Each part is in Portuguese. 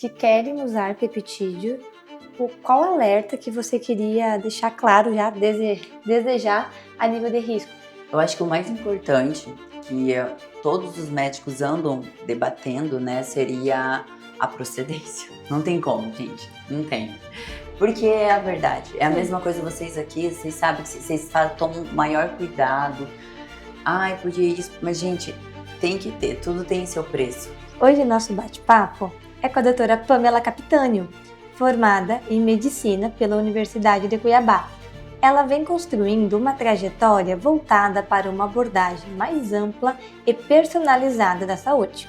que querem usar peptídeo, qual alerta que você queria deixar claro já, desejar a nível de risco? Eu acho que o mais importante que todos os médicos andam debatendo, né, seria a procedência. Não tem como, gente, não tem. Porque é a verdade, é a mesma coisa vocês aqui, vocês sabem que vocês tomam maior cuidado. Ai, porque isso, mas gente, tem que ter, tudo tem seu preço. Hoje nosso bate-papo é com a doutora Pamela Capitânio, formada em Medicina pela Universidade de Cuiabá. Ela vem construindo uma trajetória voltada para uma abordagem mais ampla e personalizada da saúde.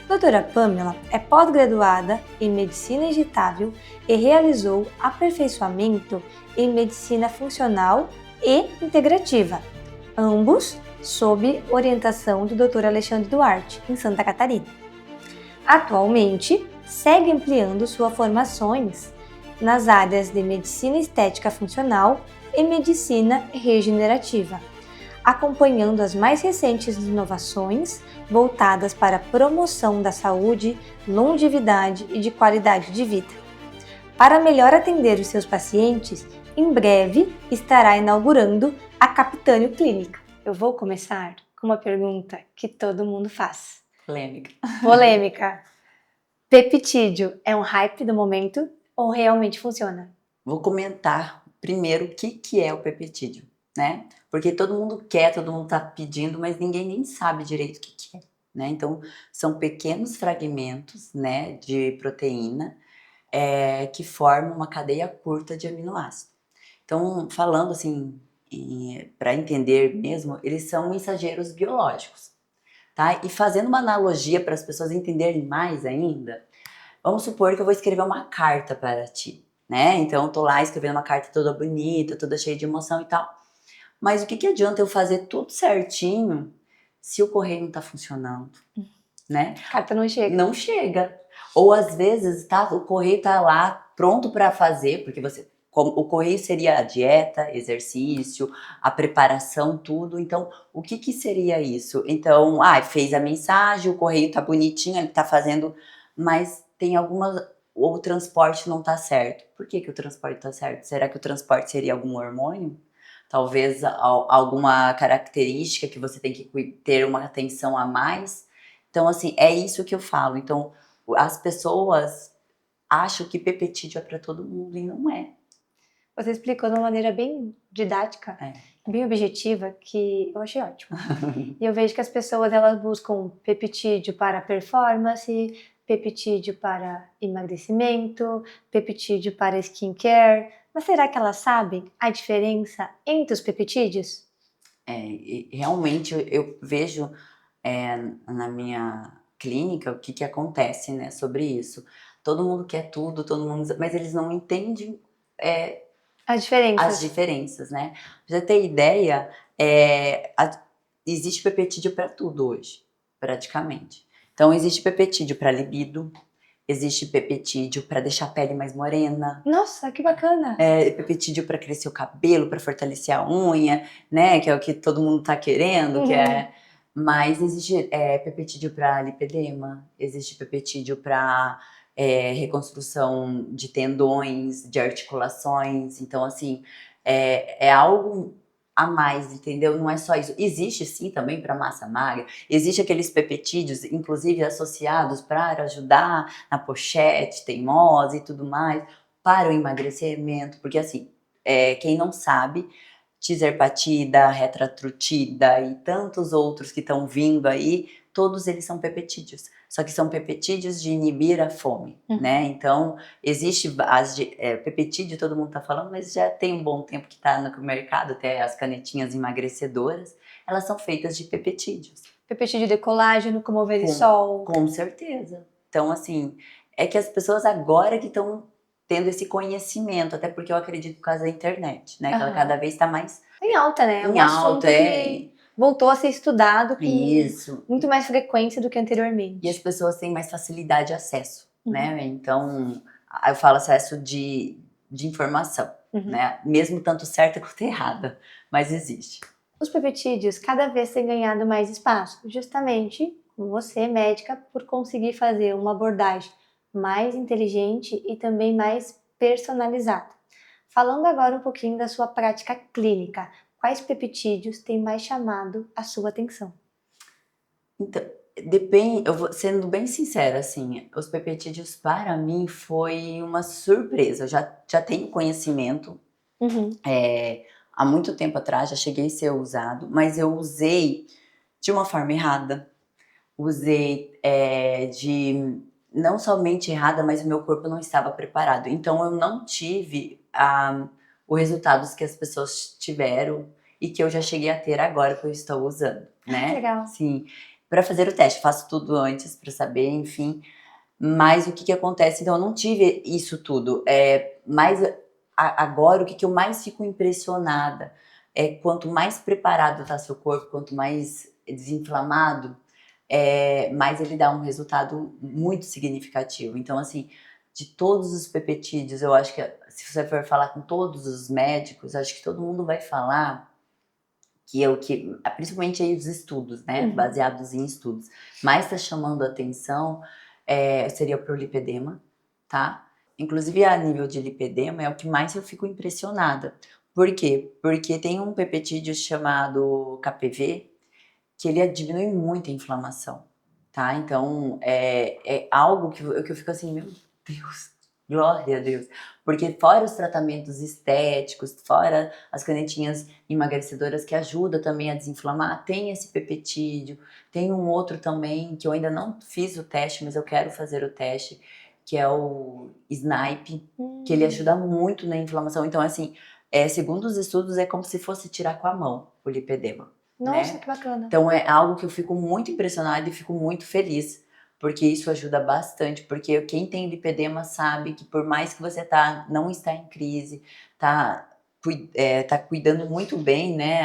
Doutora Pamela é pós-graduada em Medicina Injetável e realizou aperfeiçoamento em Medicina Funcional e Integrativa, ambos sob orientação do Dr. Alexandre Duarte, em Santa Catarina. Atualmente, segue ampliando suas formações nas áreas de Medicina Estética Funcional e Medicina Regenerativa, acompanhando as mais recentes inovações voltadas para a promoção da saúde, longevidade e de qualidade de vida. Para melhor atender os seus pacientes, em breve estará inaugurando a Capitânio Clínica. Eu vou começar com uma pergunta que todo mundo faz. Polêmica. Peptídeo é um hype do momento ou realmente funciona? Vou comentar primeiro o que é o peptídeo, né? Porque todo mundo quer, todo mundo tá pedindo, mas ninguém nem sabe direito o que é, né? Então, são pequenos fragmentos, né, de proteína que formam uma cadeia curta de aminoácidos. Então, falando assim, para entender mesmo, eles são mensageiros biológicos, tá? E fazendo uma analogia para as pessoas entenderem mais ainda, vamos supor que eu vou escrever uma carta para ti, né? Então, eu tô lá escrevendo uma carta toda bonita, toda cheia de emoção e tal. Mas o que adianta eu fazer tudo certinho se o correio não tá funcionando, né? A carta não chega. Não chega. Ou às vezes o correio tá lá pronto para fazer, porque o correio seria a dieta, exercício, a preparação, tudo. Então, o que seria isso? Então, fez a mensagem, o correio tá bonitinho, ele tá fazendo, mas tem ou o transporte não tá certo. Por que o transporte tá certo? Será que o transporte seria algum hormônio? Talvez alguma característica que você tem que ter uma atenção a mais? Então, assim, é isso que eu falo. Então, as pessoas acham que peptídeo é para todo mundo e não é. Você explicou de uma maneira bem didática, bem objetiva, que eu achei ótimo. E eu vejo que as pessoas elas buscam peptídeo para performance, peptídeo para emagrecimento, peptídeo para skincare. Mas será que elas sabem a diferença entre os peptídeos? Realmente eu vejo na minha clínica o que acontece, né, sobre isso. Todo mundo quer tudo, mas eles não entendem As diferenças, né? Pra você ter ideia, existe peptídeo para tudo hoje, praticamente. Então, existe peptídeo para libido, existe peptídeo para deixar a pele mais morena. Nossa, que bacana! Peptídeo para crescer o cabelo, para fortalecer a unha, né? Que é o que todo mundo tá querendo, Mas existe peptídeo para lipedema, existe peptídeo para reconstrução de tendões, de articulações. Então, assim, é algo a mais, entendeu? Não é só isso. Existe sim também para massa magra. Existe aqueles peptídeos, inclusive associados para ajudar na pochete teimosa e tudo mais, para o emagrecimento. Porque assim, quem não sabe, tirzepatida, retratrutida e tantos outros que estão vindo aí, todos eles são peptídeos. Só que são peptídeos de inibir a fome, né? Então, existe peptídeo, todo mundo tá falando, mas já tem um bom tempo que tá no mercado, até as canetinhas emagrecedoras, elas são feitas de peptídeos. Peptídeo de colágeno, como o verisol. Com certeza. Então, assim, é que as pessoas agora que estão tendo esse conhecimento, até porque eu acredito por causa da internet, né? Que ela cada vez está mais em alta, né? Em alta, que voltou a ser estudado com Isso. muito mais frequência do que anteriormente. E as pessoas têm mais facilidade de acesso, né? Então, eu falo acesso de informação, né? Mesmo tanto certa quanto errada, mas existe. Os peptídeos cada vez têm ganhado mais espaço, justamente com você, médica, por conseguir fazer uma abordagem mais inteligente e também mais personalizada. Falando agora um pouquinho da sua prática clínica, quais peptídeos têm mais chamado a sua atenção? Então, depende, eu vou sendo bem sincera, assim, os peptídeos para mim foi uma surpresa. Eu já tenho conhecimento, Uhum. há muito tempo atrás, já cheguei a ser usado, mas eu usei de uma forma errada. Usei de não somente errada, mas o meu corpo não estava preparado. Então eu não tive os resultados que as pessoas tiveram e que eu já cheguei a ter agora que eu estou usando, Ah, né? legal. Sim, para fazer o teste, faço tudo antes para saber, enfim. Mas o que que acontece? Então eu não tive isso tudo. Mas agora o que que eu mais fico impressionada é quanto mais preparado está seu corpo, quanto mais desinflamado, mas ele dá um resultado muito significativo. Então, assim, de todos os peptídeos, eu acho que se você for falar com todos os médicos, acho que todo mundo vai falar que é o que, principalmente aí os estudos, né, baseados em estudos, mais está chamando a atenção seria o prolipedema, tá? Inclusive a nível de lipedema é o que mais eu fico impressionada. Por quê? Porque tem um peptídeo chamado KPV, que ele diminui muito a inflamação, tá? Então, é algo que eu fico assim, meu Deus, glória a Deus. Porque fora os tratamentos estéticos, fora as canetinhas emagrecedoras que ajudam também a desinflamar, tem esse peptídeo, tem um outro também, que eu ainda não fiz o teste, mas eu quero fazer o teste, que é o Snipe, que ele ajuda muito na inflamação. Então, assim, segundo os estudos, é como se fosse tirar com a mão o lipedema, Nossa, né? que bacana. Então é algo que eu fico muito impressionada e fico muito feliz, porque isso ajuda bastante, porque quem tem lipedema sabe que por mais que você não está em crise, tá cuidando muito bem, né,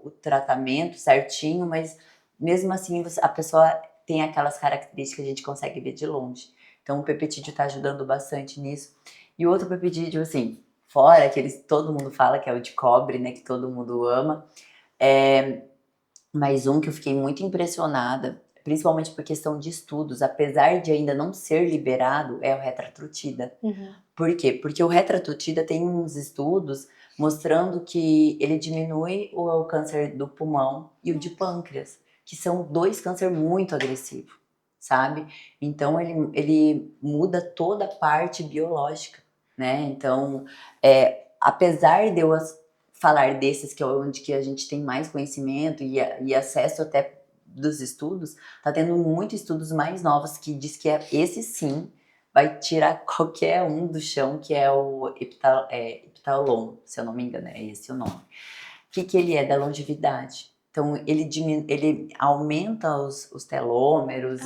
o tratamento certinho, mas mesmo assim a pessoa tem aquelas características que a gente consegue ver de longe. Então o peptídeo está ajudando bastante nisso. E o outro peptídeo, assim, fora aqueles todo mundo fala que é o de cobre, né, que todo mundo ama, mas um que eu fiquei muito impressionada, principalmente por questão de estudos, apesar de ainda não ser liberado, é o Retratrutida. Por quê? Porque o Retratrutida tem uns estudos mostrando que ele diminui o câncer do pulmão e o de pâncreas, que são dois cânceres muito agressivos, sabe? Então ele muda toda a parte biológica, né? Então, apesar de eu falar desses que é onde que a gente tem mais conhecimento e acesso até dos estudos, tá tendo muitos estudos mais novos que diz que esse sim vai tirar qualquer um do chão, que é o Eptalon, se eu não me engano, é esse o nome. O que ele é? Da longevidade. Então, ele aumenta os telômeros,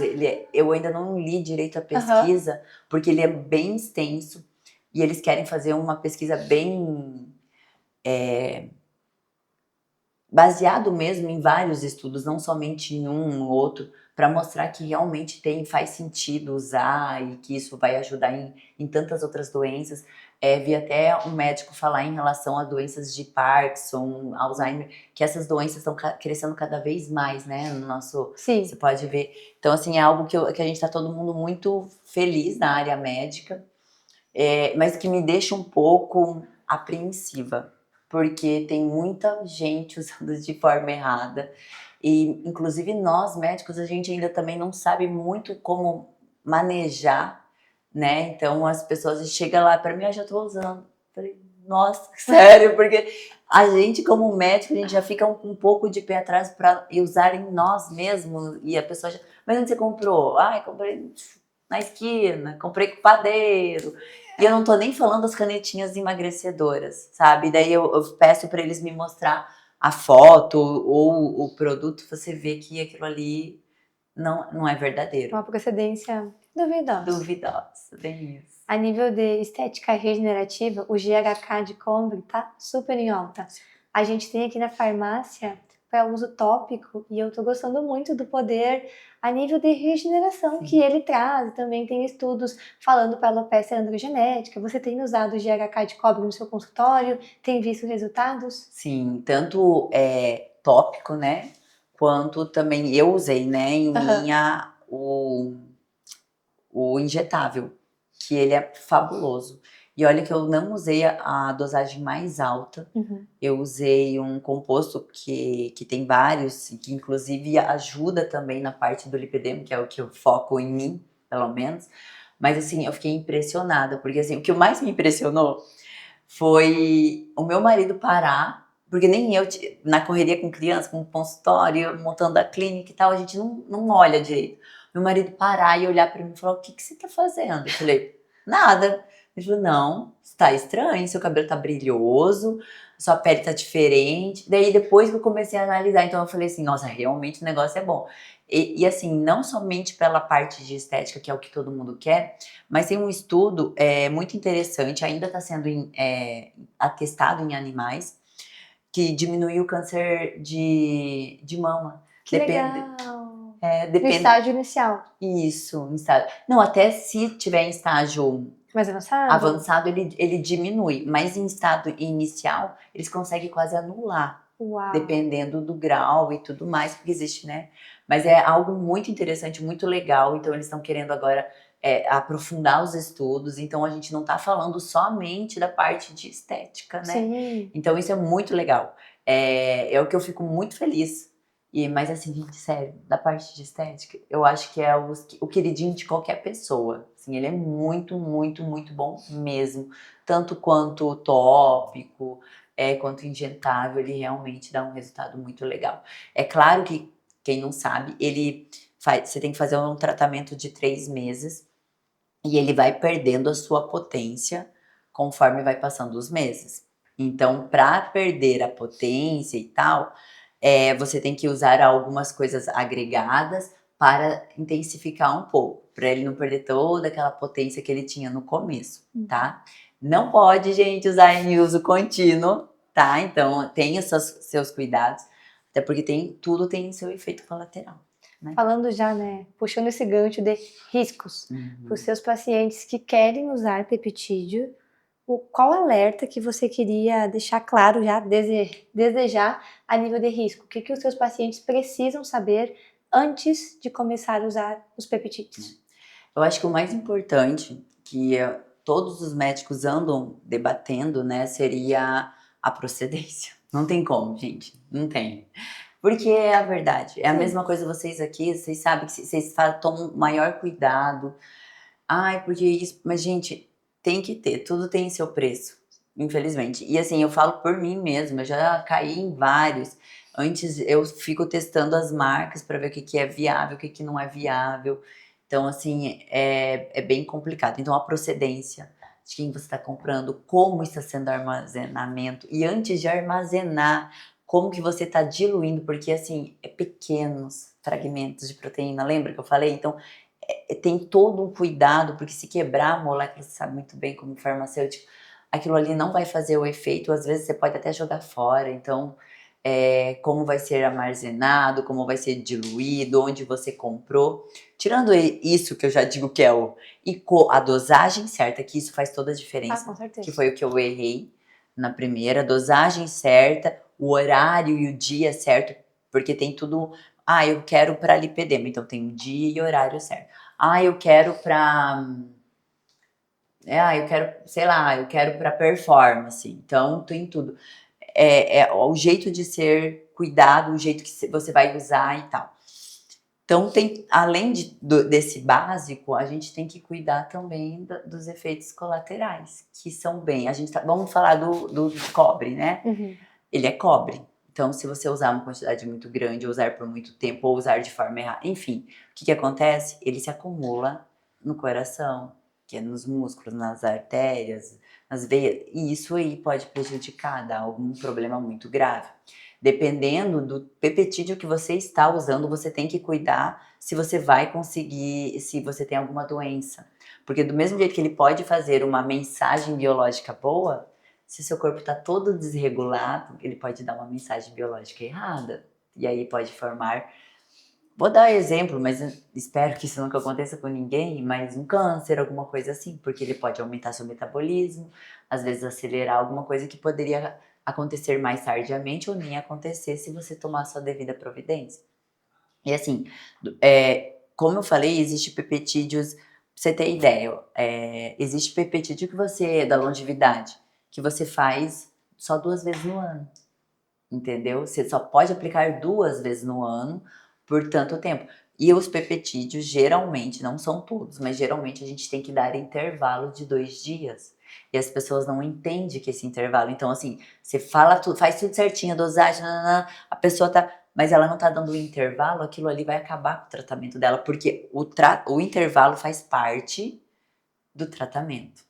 eu ainda não li direito a pesquisa, porque ele é bem extenso, e eles querem fazer uma pesquisa bem baseado mesmo em vários estudos, não somente em um ou outro, para mostrar que realmente faz sentido usar e que isso vai ajudar em tantas outras doenças. Vi até um médico falar em relação a doenças de Parkinson, Alzheimer, que essas doenças estão crescendo cada vez mais, né? No nosso, Sim. Você pode ver. Então, assim, é algo que a gente está todo mundo muito feliz na área médica, mas que me deixa um pouco apreensiva, porque tem muita gente usando de forma errada e inclusive nós médicos a gente ainda também não sabe muito como manejar, né? Então as pessoas chegam lá para mim, já tô usando. Falei, nossa, sério, porque a gente como médico a gente já fica um pouco de pé atrás para usar em nós mesmos e a pessoa já, mas onde você comprou? Comprei na esquina, comprei com o padeiro. E eu não tô nem falando das canetinhas emagrecedoras, sabe? Daí eu peço para eles me mostrar a foto ou o produto, você vê que aquilo ali não é verdadeiro. Uma procedência duvidosa. Duvidosa, bem isso. A nível de estética regenerativa, o GHK de cobre tá super em alta. A gente tem aqui na farmácia para uso tópico e eu tô gostando muito do poder a nível de regeneração que ele traz. Também tem estudos falando para alopecia androgenética. Você tem usado o GHK de cobre no seu consultório? Tem visto resultados? Sim, tanto tópico, né? Quanto também eu usei, né? Em minha o o injetável, que ele é fabuloso. E olha que eu não usei a dosagem mais alta, eu usei um composto que tem vários, que inclusive ajuda também na parte do lipedema, que é o que eu foco em mim, pelo menos. Mas assim, eu fiquei impressionada, porque assim, o que mais me impressionou foi o meu marido parar, porque nem eu, na correria com criança, com consultório, montando a clínica e tal, a gente não olha direito. Meu marido parar e olhar pra mim e falar, o que você tá fazendo? Eu falei, nada. Ele falou, não, tá estranho, seu cabelo tá brilhoso, sua pele tá diferente. Daí depois que eu comecei a analisar, então eu falei assim, nossa, realmente o negócio é bom. E assim, não somente pela parte de estética, que é o que todo mundo quer, mas tem um estudo muito interessante, ainda está sendo atestado em animais, que diminui o câncer de mama. Que Depende, legal! No depende. estágio inicial. Isso, em estágio. Não, até se tiver em estágio Mais avançado? avançado, ele diminui, mas em estado inicial, eles conseguem quase anular. Uau! Dependendo do grau e tudo mais, porque existe, né? Mas é algo muito interessante, muito legal. Então, eles estão querendo agora aprofundar os estudos. Então, a gente não está falando somente da parte de estética, né? Sim. Então, isso é muito legal. É o que eu fico muito feliz. Mas assim, gente, sério, da parte de estética, eu acho que é o queridinho de qualquer pessoa. Assim, ele é muito, muito, muito bom mesmo. Tanto quanto tópico, quanto injetável, ele realmente dá um resultado muito legal. É claro que, quem não sabe, você tem que fazer um tratamento de 3 meses e ele vai perdendo a sua potência conforme vai passando os meses. Então, para perder a potência e tal, você tem que usar algumas coisas agregadas para intensificar um pouco, para ele não perder toda aquela potência que ele tinha no começo, tá? Não pode, gente, usar em uso contínuo, tá? Então, tenha seus cuidados, até porque tudo tem seu efeito colateral. Né? Falando já, né, puxando esse gancho de riscos para os seus pacientes que querem usar peptídeo, qual alerta que você queria deixar claro já, desejar a nível de risco? O que os seus pacientes precisam saber antes de começar a usar os peptídeos? Eu acho que o mais importante que todos os médicos andam debatendo, né, seria a procedência. Não tem como, gente, não tem. Porque é a verdade. É a mesma coisa vocês aqui, vocês sabem que vocês tomam maior cuidado. Ai, porque isso. Mas, gente, tem que ter, tudo tem seu preço, infelizmente. E assim, eu falo por mim mesma, eu já caí em vários. Antes eu fico testando as marcas para ver o que é viável, o que não é viável. Então, assim, é bem complicado. Então, a procedência de quem você está comprando, como está sendo o armazenamento. E antes de armazenar, como que você está diluindo, porque assim, pequenos fragmentos de proteína, lembra que eu falei? Então, tem todo um cuidado, porque se quebrar a molécula, você sabe muito bem como farmacêutico, aquilo ali não vai fazer o efeito, às vezes você pode até jogar fora, então como vai ser armazenado, como vai ser diluído, onde você comprou. Tirando isso que eu já digo que é a dosagem certa, que isso faz toda a diferença. Com certeza. Que foi o que eu errei na primeira, dosagem certa, o horário e o dia certo, porque tem tudo. Eu quero para lipedema, então tem o dia e horário certo. Eu quero para eu quero, sei lá, eu quero para performance. Então tem tudo. O jeito de ser cuidado, o jeito que você vai usar e tal. Então, além desse básico, a gente tem que cuidar também dos efeitos colaterais, que são vamos falar do cobre, né? Ele é cobre. Então, se você usar uma quantidade muito grande, ou usar por muito tempo, ou usar de forma errada, enfim, o que acontece? Ele se acumula no coração, que é nos músculos, nas artérias, nas veias, e isso aí pode prejudicar, dar algum problema muito grave. Dependendo do peptídeo que você está usando, você tem que cuidar se você vai conseguir, se você tem alguma doença. Porque do mesmo jeito que ele pode fazer uma mensagem biológica boa, se seu corpo está todo desregulado, ele pode dar uma mensagem biológica errada. E aí pode formar... Vou dar exemplo, mas espero que isso nunca aconteça com ninguém, mas um câncer, alguma coisa assim, porque ele pode aumentar seu metabolismo, às vezes acelerar alguma coisa que poderia acontecer mais tardiamente ou nem acontecer se você tomar sua devida providência. E assim, como eu falei, existem peptídeos você ter ideia, existe peptídeo da longevidade, que você faz só 2 vezes no ano, entendeu? Você só pode aplicar 2 vezes no ano por tanto tempo. E os peptídeos, geralmente, não são todos, mas geralmente a gente tem que dar intervalo de 2 dias. E as pessoas não entendem que esse intervalo. Então, assim, você fala tudo, faz tudo certinho, a dosagem, nanana, a pessoa tá. Mas ela não tá dando o intervalo, aquilo ali vai acabar com o tratamento dela, porque o intervalo faz parte do tratamento.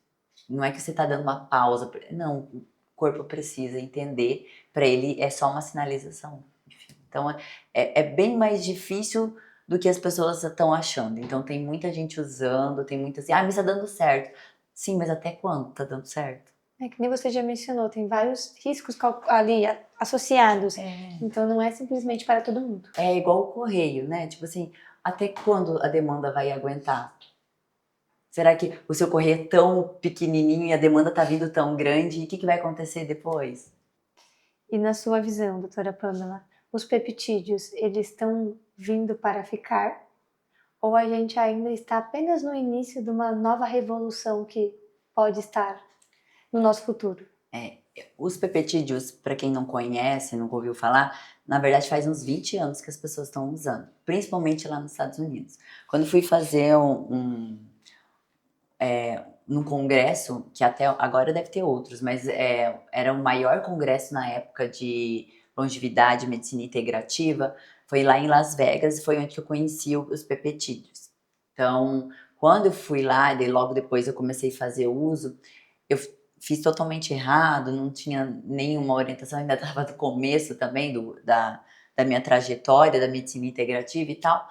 Não é que você tá dando uma pausa. Não, o corpo precisa entender, para ele é só uma sinalização. Enfim, então, é bem mais difícil do que as pessoas estão achando. Então, tem muita gente usando, tem muita assim, mas tá dando certo. Sim, mas até quando tá dando certo? É que nem você já mencionou, tem vários riscos ali associados. Então não é simplesmente para todo mundo. É igual o correio, né? Tipo assim, até quando a demanda vai aguentar? Será que o seu correio é tão pequenininho e a demanda tá vindo tão grande? E o que vai acontecer depois? E na sua visão, doutora Pamela, os peptídeos, eles estão vindo para ficar? Ou a gente ainda está apenas no início de uma nova revolução que pode estar no nosso futuro? Os peptídeos, para quem não conhece, nunca ouviu falar, na verdade faz uns 20 anos que as pessoas estão usando, principalmente lá nos Estados Unidos. Quando fui fazer num congresso, que até agora deve ter outros, mas era o maior congresso na época de longevidade e medicina integrativa, foi lá em Las Vegas, e foi onde eu conheci os peptídeos. Então, quando eu fui lá, e logo depois eu comecei a fazer uso, eu fiz totalmente errado, não tinha nenhuma orientação, ainda estava no começo também da minha trajetória da medicina integrativa e tal.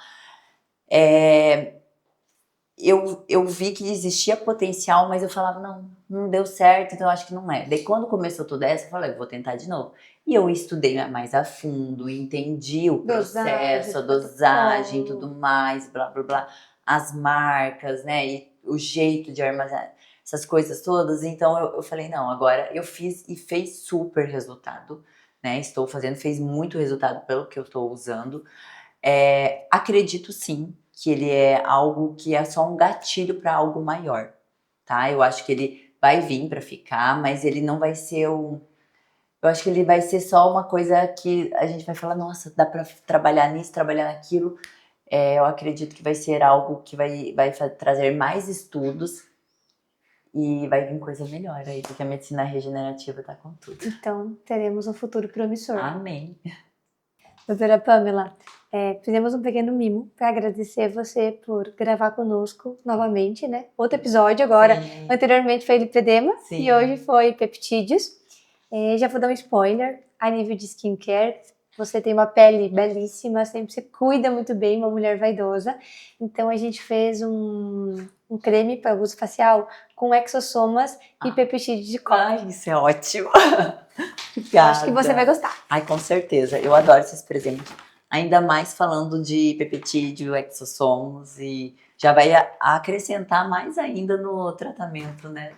Eu vi que existia potencial, mas eu falava, não deu certo, então eu acho que não é. Daí quando começou tudo essa, eu falei, vou tentar de novo. E eu estudei mais a fundo, entendi o processo, a dosagem, tudo mais, blá, blá, blá. As marcas, né, e o jeito de armazenar, essas coisas todas. Então eu falei, não, agora eu fiz e fez super resultado, né, estou fazendo, fez muito resultado pelo que eu estou usando. Acredito sim que ele é algo que é só um gatilho para algo maior, tá? Eu acho que ele vai vir para ficar, mas ele não vai ser eu acho que ele vai ser só uma coisa que a gente vai falar, nossa, dá para trabalhar nisso, trabalhar naquilo. Eu acredito que vai ser algo que vai trazer mais estudos e vai vir coisa melhor aí, porque a medicina regenerativa tá com tudo. Então, teremos um futuro promissor. Amém. Doutora Pamela, fizemos um pequeno mimo para agradecer você por gravar conosco novamente, né? Outro episódio agora. Sim. Anteriormente foi lipedema Sim. e hoje foi peptídeos. Já vou dar um spoiler. A nível de skincare, você tem uma pele belíssima, sempre se cuida muito bem, uma mulher vaidosa. Então a gente fez um creme para uso facial com exossomas e peptídeos de coco. Ai, isso é ótimo. Obrigada. Acho que você vai gostar. Ai, com certeza. Eu adoro esses presentes. Ainda mais falando de peptídeo, exossomos e já vai acrescentar mais ainda no tratamento, né?